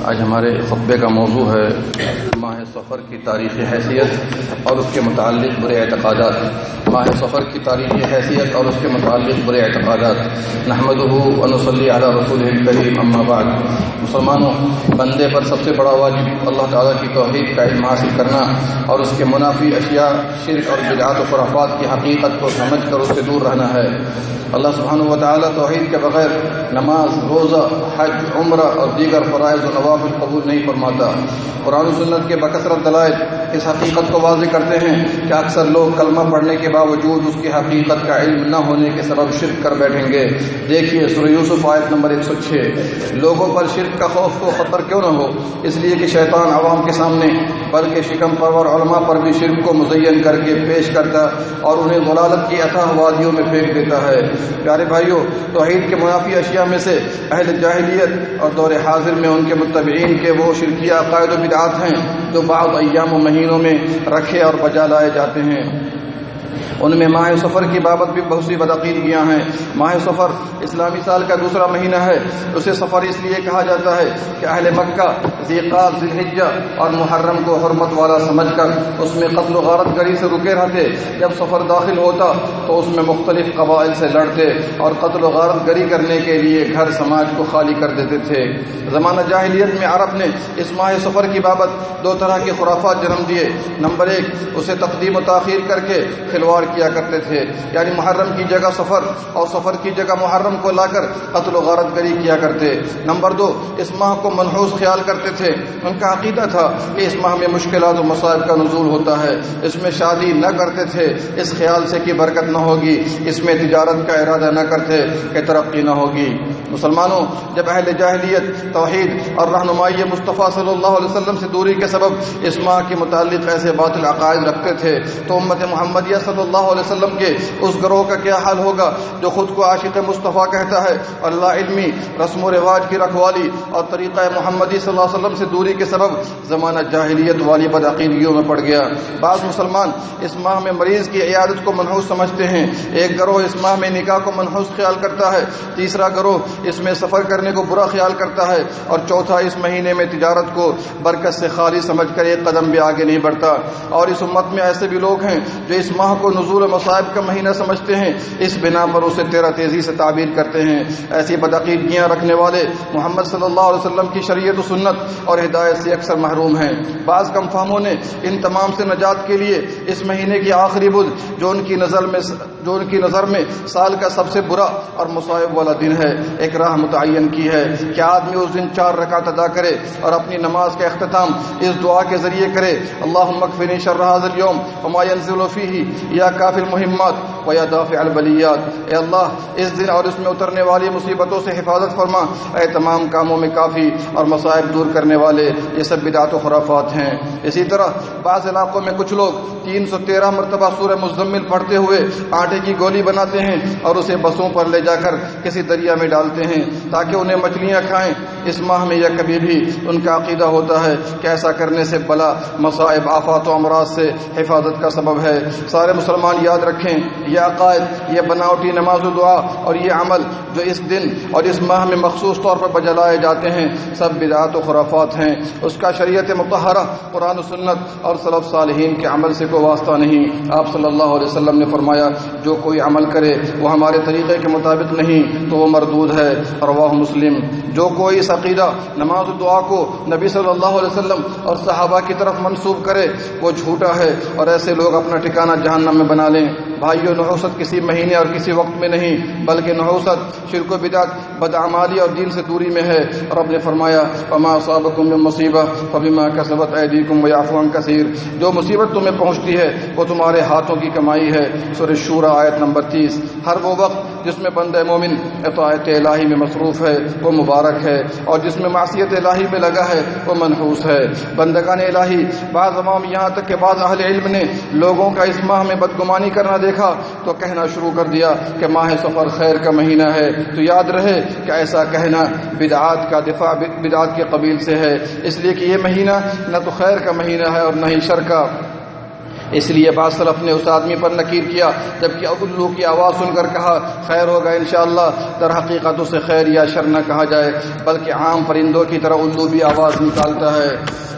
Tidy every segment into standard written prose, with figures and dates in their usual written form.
آج ہمارے خطبے کا موضوع ہے ماہ سفر کی تاریخی حیثیت اور اس کے متعلق برے اعتقادات۔ ماہ سفر کی تاریخی حیثیت اور اس کے متعلق برے اعتقادات۔ نحمدہ و نصلی علی رسولہ الکریم، اما بعد۔ مسلمانوں، بندے پر سب سے بڑا واجب اللہ تعالیٰ کی توحید کا علم حاصل کرنا اور اس کے منافی اشیاء، شرک اور بدعات و خرافات کی حقیقت کو سمجھ کر اس سے دور رہنا ہے۔ اللہ سبحانہ و تعالیٰ توحید کے بغیر نماز، روزہ، حج، عمرہ اور دیگر فرائض و نوافل قبول نہیں فرماتا۔ قرآن و سنت کے بکثرت دلائل اس حقیقت کو واضح کرتے ہیں کہ اکثر لوگ کلمہ پڑھنے کے باوجود اس کی حقیقت کا علم نہ ہونے کے سبب شرک کر بیٹھیں گے۔ دیکھیے سورہ یوسف آیت نمبر 106۔ لوگوں پر شرک کا خوف و خطر کیوں نہ ہو؟ اس لیے کہ شیطان عوام کے سامنے بلکہ شکم پرور علماء پر بھی شرک کو مزین کر کے پیش کرتا اور انہیں ضلالت کی اتھاہ وادیوں میں پھینک دیتا ہے۔ پیارے بھائیوں، توحید کے منافی اشیاء میں سے اہل جاہلیت اور دور حاضر میں ان کے متبعین کے وہ شرکیہ عقائد و بدعات ہیں جو بعض ایام و مہینوں میں رکھے اور بجا لائے جاتے ہیں۔ ان میں ماہ سفر کی بابت بھی بہت سی بدعقیدگیاں ہیں۔ ماہ سفر اسلامی سال کا دوسرا مہینہ ہے۔ اسے سفر اس لیے کہا جاتا ہے کہ اہل مکہ ذی-قعدہ، ذی-الحجہ اور محرم کو حرمت والا سمجھ کر اس میں قتل و غارت گری سے رکے رہتے۔ جب سفر داخل ہوتا تو اس میں مختلف قبائل سے لڑتے اور قتل و غارت گری کرنے کے لیے گھر سماج کو خالی کر دیتے تھے۔ زمانہ جاہلیت میں عرب نے اس ماہ سفر کی بابت دو طرح کے خرافات جنم دیے۔ نمبر 1، اسے تقدیم و تاخیر کر کے کھلواڑ کیا کرتے تھے، یعنی محرم کی جگہ سفر اور سفر کی جگہ محرم کو لا کر قتل و غارت گری کیا کرتے۔ نمبر 2، اس ماہ کو منحوس خیال کرتے تھے۔ ان کا عقیدہ تھا کہ اس ماہ میں مشکلات و مصائب کا نزول ہوتا ہے، اس میں شادی نہ کرتے تھے اس خیال سے کہ برکت نہ ہوگی، اس میں تجارت کا ارادہ نہ کرتے کہ ترقی نہ ہوگی۔ مسلمانوں، جب اہل جاہلیت توحید اور رہنمائی مصطفیٰ صلی اللہ علیہ وسلم سے دوری کے سبب اس ماہ کے متعلق ایسے باطل عقائد رکھتے تھے تو امت محمدیہ صلی اللہ علیہ وسلم کے اس گروہ کا کیا حال ہوگا جو خود کو عاشق مصطفیٰ کہتا ہے اور لا علمی، رسم و رواج کی رکھوالی اور طریقہ محمدی صلی اللہ علیہ وسلم سے دوری کے سبب زمانہ جاہلیت والی بدعقیدگیوں میں پڑ گیا۔ بعض مسلمان اس ماہ میں مریض کی عیادت کو منحوس سمجھتے ہیں۔ ایک گروہ اس ماہ میں نکاح کو منحوس خیال کرتا ہے، تیسرا گروہ اس میں سفر کرنے کو برا خیال کرتا ہے اور چوتھا اس مہینے میں تجارت کو برکت سے خالی سمجھ کر ایک قدم بھی آگے نہیں بڑھتا۔ اور اس امت میں ایسے بھی لوگ ہیں جو اس ماہ کو نزول مصائب کا مہینہ سمجھتے ہیں، اس بنا پر اسے تیرہ تیزی سے تعبیر کرتے ہیں۔ ایسی بدعقیدگیاں رکھنے والے محمد صلی اللہ علیہ وسلم کی شریعت و سنت اور ہدایت سے اکثر محروم ہیں۔ بعض کم فہموں نے ان تمام سے نجات کے لیے اس مہینے کی آخری بدھ جو ان کی نظر میں سال کا سب سے برا اور مصائب والا دن ہے، ایک راہ متعین کی ہے کہ آدمی اس دن 4 رکعت ادا کرے اور اپنی نماز کا اختتام اس دعا کے ذریعے کرے: اللہم اکفنی شر ھذا اليوم وما ينزل فیہ یا کافی المہمات ویا دافع البلیات۔ اے اللہ، اس دن اور اس میں اترنے والی مصیبتوں سے حفاظت فرما، اے تمام کاموں میں کافی اور مصائب دور کرنے والے۔ یہ سب بدعات و خرافات ہیں۔ اسی طرح بعض علاقوں میں کچھ لوگ 313 مرتبہ سورہ مزمل پڑھتے ہوئے آٹے کی گولی بناتے ہیں اور اسے بسوں پر لے جا کر کسی دریا میں ڈالتے ہیں تاکہ انہیں مچھلیاں کھائیں۔ اس ماہ میں یا کبھی بھی ان کا عقیدہ ہوتا ہے کہ ایسا کرنے سے بلا، مصائب، آفات و امراض سے حفاظت کا سبب ہے۔ سارے مسلمان یاد رکھیں، یہ عقائد، یہ بناوٹی نماز و دعا اور یہ عمل جو اس دن اور اس ماہ میں مخصوص طور پر بجلائے جاتے ہیں سب بدعات و خرافات ہیں۔ اس کا شریعت مطہرہ، قرآن و سنت اور سلف صالحین کے عمل سے کوئی واسطہ نہیں۔ آپ صلی اللہ علیہ وسلم نے فرمایا، جو کوئی عمل کرے وہ ہمارے طریقے کے مطابق نہیں تو وہ مردود ہے، رواہ مسلم۔ جو کوئی اس عقیدہ، نماز و دعا کو نبی صلی اللہ علیہ وسلم اور صحابہ کی طرف منسوب کرے وہ جھوٹا ہے اور ایسے لوگ اپنا ٹھکانہ جہنم میں بنا لیں۔ بھائیو، نحوست کسی مہینے اور کسی وقت میں نہیں بلکہ نحوست شرک و بدعت، بدعمالی اور دین سے دوری میں ہے۔ رب نے فرمایا، وما اصابکم من مصیبہ فبما کسبت ایدیکم ویعفو عن کثیر۔ جو مصیبت تمہیں پہنچتی ہے وہ تمہارے ہاتھوں کی کمائی ہے۔ سورہ شورى آیت نمبر 30۔ ہر وہ وقت جس میں بندہ مومن اطاعت الہی میں مصروف ہے وہ مبارک ہے، اور جس میں معصیت الہی میں لگا ہے وہ منحوس ہے۔ بندگان الہی، بعض عوام یہاں تک کہ بعض اہل علم نے لوگوں کا اس ماہ میں بدگمانی کرنا دیکھا تو کہنا شروع کر دیا کہ ماہ سفر خیر کا مہینہ ہے۔ تو یاد رہے کہ ایسا کہنا بدعات کا دفاع بدعات کے قبیل سے ہے، اس لیے کہ یہ مہینہ نہ تو خیر کا مہینہ ہے اور نہ ہی شر کا۔ اس لیے بعض سلف نے اس آدمی پر نکیر کیا جبکہ الو کی آواز سن کر کہا خیر ہوگا انشاءاللہ. در حقیقت اسے خیر یا شر نہ کہا جائے بلکہ عام پرندوں کی طرح الو بھی آواز نکالتا ہے.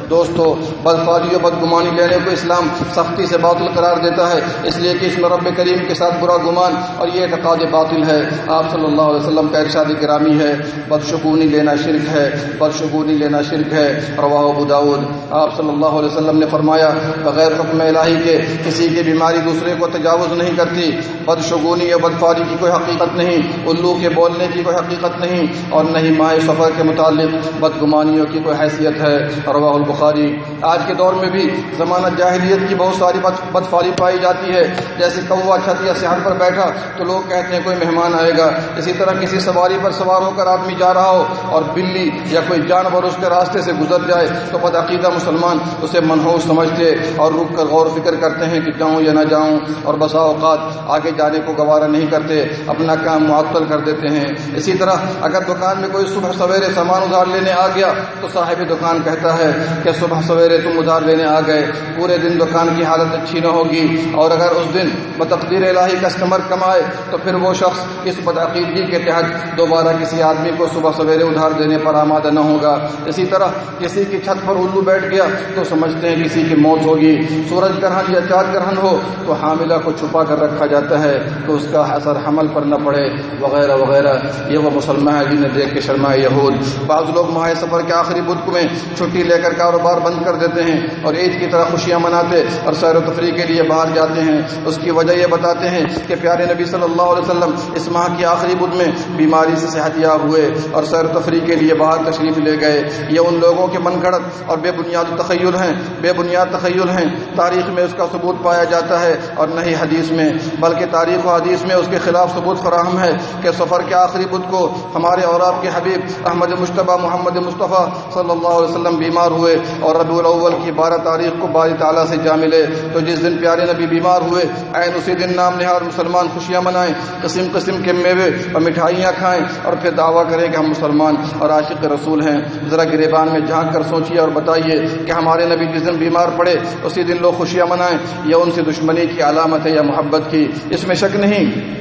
دوستو بدفالی و بدگمانی لینے کو اسلام سختی سے باطل قرار دیتا ہے، اس لیے کہ اس میں رب کریم کے ساتھ برا گمان اور یہ اعتقاد باطل ہے. آپ صلی اللہ علیہ وسلم کا ارشاد گرامی ہے بدشگونی لینا شرک ہے، بدشگونی لینا شرک ہے. رواہ ابو داؤد. آپ صلی اللہ علیہ وسلم نے فرمایا بغیر حکم الہی کے کسی کی بیماری دوسرے کو تجاوز نہیں کرتی. بدشگونی یا بدفالی کی کوئی حقیقت نہیں، الو کے بولنے کی کوئی حقیقت نہیں، اور نہ ہی ماہ سفر کے متعلق بدگمانیوں کی کوئی حیثیت ہے. رواہ البخاری. آج کے دور میں بھی زمانہ جاہلیت کی بہت ساری بدفالی پائی جاتی ہے. جیسے کوا چھت یا صحن پر بیٹھا تو لوگ کہتے ہیں کوئی مہمان آئے گا. اسی طرح کسی سواری پر سوار ہو کر آدمی جا رہا ہو اور بلی یا کوئی جانور اس کے راستے سے گزر جائے تو بدعقیدہ مسلمان اسے منحوس سمجھتے اور رک کر غور و فکر کرتے ہیں کہ جاؤں یا نہ جاؤں، اور بسا اوقات آگے جانے کو گوارا نہیں کرتے، اپنا کام معطل کر دیتے ہیں. اسی طرح اگر دکان میں کوئی صبح سویرے سامان ادھار لینے آ گیا تو صاحب دکان کہتا ہے کہ صبح سویرے تم ادھار لینے آ گئے، پورے دن دکان کی حالت اچھی نہ ہوگی، اور اگر اس دن بتقدیر الہی کسٹمر کم آئے تو پھر وہ شخص اس بدعقیدگی کے تحت دوبارہ کسی آدمی کو صبح سویرے ادھار دینے پر آمادہ نہ ہوگا. اسی طرح کسی کی چھت پر الو بیٹھ گیا تو سمجھتے ہیں کسی کی موت ہوگی. سورج گرہن یا چاند گرہن ہو تو حاملہ کو چھپا کر رکھا جاتا ہے تو اس کا اثر حمل پر نہ پڑے، وغیرہ وغیرہ. یہ وہ مسلمان ہیں جنہیں دیکھ کے شرمائے یہود. بعض لوگ ماہ سفر کے آخری بدھ میں چھٹی لے کر کاروبار بند کر دیتے ہیں اور عید کی طرح خوشیاں مناتے اور سیر و تفریح کے لیے باہر جاتے ہیں. اس کی وجہ یہ بتاتے ہیں کہ پیارے نبی صلی اللہ علیہ وسلم اس ماہ کی آخری بدھ میں بیماری سے صحت یاب ہوئے اور سیر و تفریح کے لیے باہر تشریف لے گئے. یہ ان لوگوں کے من گھڑت اور بے بنیاد تخیل ہیں. تاریخ میں اس کا ثبوت پایا جاتا ہے اور نہ ہی حدیث میں، بلکہ تاریخ و حدیث میں اس کے خلاف ثبوت فراہم ہے کہ سفر کے آخری بدھ کو ہمارے اور آپ کے حبیب احمد مجتبی محمد مصطفیٰ صلی اللہ علیہ وسلم بیمار ہوئے اور ربیع الاول کی 12 تاریخ کو باری تعالیٰ سے جا ملے. تو جس دن پیارے نبی بیمار ہوئے عین اسی دن نام نہاد مسلمان خوشیاں منائیں، قسم قسم کے میوے اور مٹھائیاں کھائیں اور پھر دعویٰ کریں کہ ہم مسلمان اور عاشق رسول ہیں. ذرا گریبان میں جھانک کر سوچیے اور بتائیے کہ ہمارے نبی جس دن بیمار پڑے اسی دن لوگ خوشیاں منائیں، یہ ان سے دشمنی کی علامت ہے یا محبت کی؟ اس میں شک نہیں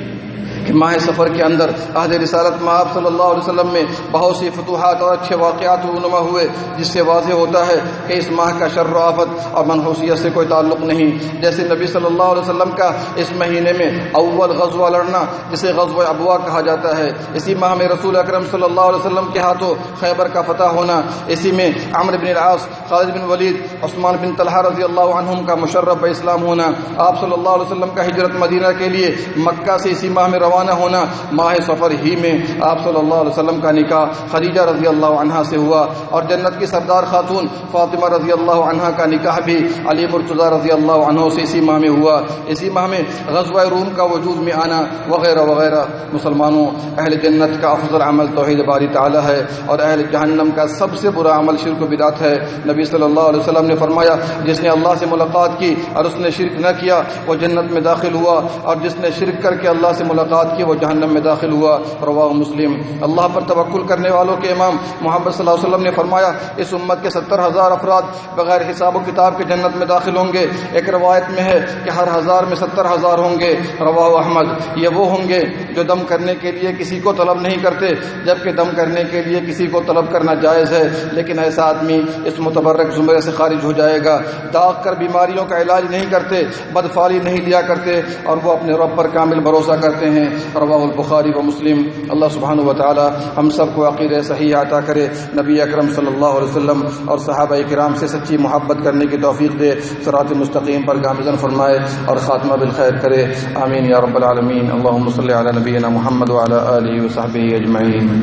کہ ماہ سفر کے اندر عہد رسالت میں آپ صلی اللہ علیہ وسلم میں بہت سی فتوحات اور اچھے واقعات رونما ہوئے، جس سے واضح ہوتا ہے کہ اس ماہ کا شر و آفت اور منحوسیت سے کوئی تعلق نہیں. جیسے نبی صلی اللہ علیہ وسلم کا اس مہینے میں اول غزوہ لڑنا جسے غزوہ ابوا کہا جاتا ہے، اسی ماہ میں رسول اکرم صلی اللہ علیہ وسلم کے ہاتھوں خیبر کا فتح ہونا، اسی میں عمرو بن العاص، خالد بن ولید، عثمان بن طلحہ رضی اللہ عنہم کا مشرف اسلام ہونا، آپ صلی اللہ علیہ وسلم کا ہجرت مدینہ کے لیے مکہ سے اسی ماہ میں روانہ ہونا، ماہ سفر ہی میں آپ صلی اللہ علیہ وسلم کا نکاح خدیجہ رضی اللہ عنہا سے ہوا، اور جنت کی سردار خاتون فاطمہ رضی اللہ عنہا کا نکاح بھی علی مرتضیٰ رضی اللہ عنہ سے اسی ماہ میں ہوا. اسی ماہ میں غزوہ روم کا وجود میں آنا وغیرہ وغیرہ. مسلمانوں، اہل جنت کا افضل عمل توحید باری تعالی ہے اور اہل جہنم کا سب سے برا عمل شرک و بدعت ہے. نبی صلی اللہ علیہ وسلم نے فرمایا جس نے اللہ سے ملاقات کی اور اس نے شرک نہ کیا وہ جنت میں داخل ہوا، اور جس نے شرک کر کے اللہ سے ملاقات کی وہ جہنم میں داخل ہوا. رواہ مسلم. اللہ پر توکل کرنے والوں کے امام محمد صلی اللہ علیہ وسلم نے فرمایا اس امت کے 70,000 افراد بغیر حساب و کتاب کے جنت میں داخل ہوں گے. ایک روایت میں ہے کہ ہر 1000 میں 70,000 ہوں گے. رواہ احمد. یہ وہ ہوں گے جو دم کرنے کے لیے کسی کو طلب نہیں کرتے، جبکہ دم کرنے کے لیے کسی کو طلب کرنا جائز ہے، لیکن ایسا آدمی اس متبرک زمرے سے خارج ہو جائے گا. داغ کر بیماریوں کا علاج نہیں کرتے، بدفعلی نہیں لیا کرتے، اور وہ اپنے رب پر کامل بھروسہ کرتے ہیں. رواہ البخاری و مسلم. اللہ سبحانہ و تعالی ہم سب کو عقیدہ صحیح عطا کرے، نبی اکرم صلی اللہ علیہ وسلم اور صحابہ کرام سے سچی محبت کرنے کی توفیق دے، صراط مستقیم پر گامزن فرمائے اور خاتمہ بالخیر کرے. آمین یا رب العالمین. اللہم صلی علی نبینا محمد وعلی آلہ وصحبہ اجمعین.